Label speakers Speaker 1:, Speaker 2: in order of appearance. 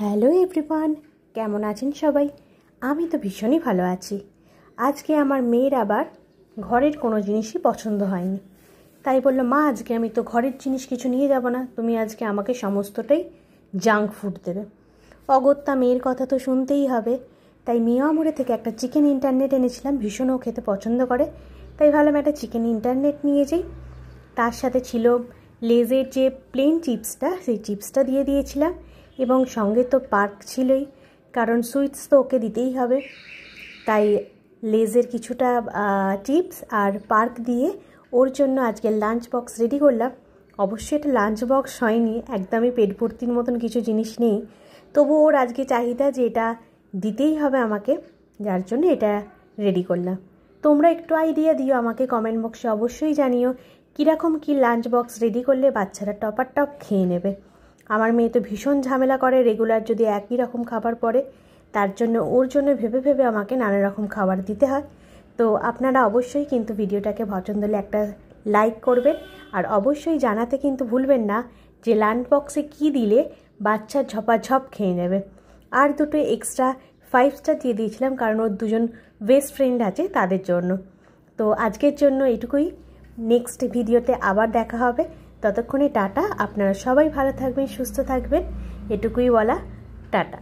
Speaker 1: Hello everyone, কেমন আছেন সবাই? আমি তো ভীষণই ভালো আছি। আজকে আমার মেয়ের আবার ঘরের কোনো জিনিসই পছন্দ হয়নি, তাই বললো, মা আজকে আমি তো ঘরের জিনিস কিছু নিয়ে যাব না, তুমি আজকে আমাকে সমস্তটাই জাঙ্ক ফুড দেবে। অগত্যা মেয়ের কথা তো শুনতেই হবে, তাই মিয়ামোড়ে থেকে একটা চিকেন ইন্টারনেট এনেছিলাম। ভীষণ ও খেতে পছন্দ করে, তাই ভাবলাম একটা চিকেন ইন্টারনেট নিয়ে যাই। তার সাথে ছিল লেজের যে প্লেন চিপসটা, সেই চিপসটা দিয়ে দিয়েছিলাম, এবং সঙ্গে তো পার্ক ছিলই, কারণ সুইটস তো ওকে দিতেই হবে। তাই লেজের কিছুটা চিপস আর পার্ক দিয়ে ওর জন্য আজকে লাঞ্চ বক্স রেডি করলাম। অবশ্যই এটা লাঞ্চ বক্স হয়নি, একদমই পেট ভর্তির মতন কিছু জিনিস নেই, তবু ওর আজকে চাহিদা যে এটা দিতেই হবে আমাকে, যার জন্য এটা রেডি করলাম। তোমরা একটু আইডিয়া দিও আমাকে কমেন্ট বক্সে, অবশ্যই জানিও কীরকম কী লাঞ্চ বক্স রেডি করলে বাচ্চারা টপ খেয়ে নেবে। আমার মেয়ে তো ভীষণ ঝামেলা করে, রেগুলার যদি একই রকম খাবার পড়ে, তার জন্য ওর জন্য ভেবে ভেবে আমাকে নানা রকম খাবার দিতে হয়। তো আপনারা অবশ্যই কিন্তু ভিডিওটাকে পছন্দ হলে একটা লাইক করবেন, আর অবশ্যই জানাতে কিন্তু ভুলবেন না যে লাঞ্চ বক্সে কী দিলে বাচ্চা ঝপাঝপ খেয়ে নেবে। আর দুটো এক্সট্রা 5 স্টার দিয়ে দিয়েছিলাম, কারণ ওর দুজন বেস্ট ফ্রেন্ড আছে তাদের জন্য। তো আজকের জন্য এটুকুই, নেক্সট ভিডিওতে আবার দেখা হবে। ততক্ষণে টাটা, আপনারা সবাই ভালো থাকবেন, সুস্থ থাকবেন, এটুকুই বলা, টাটা।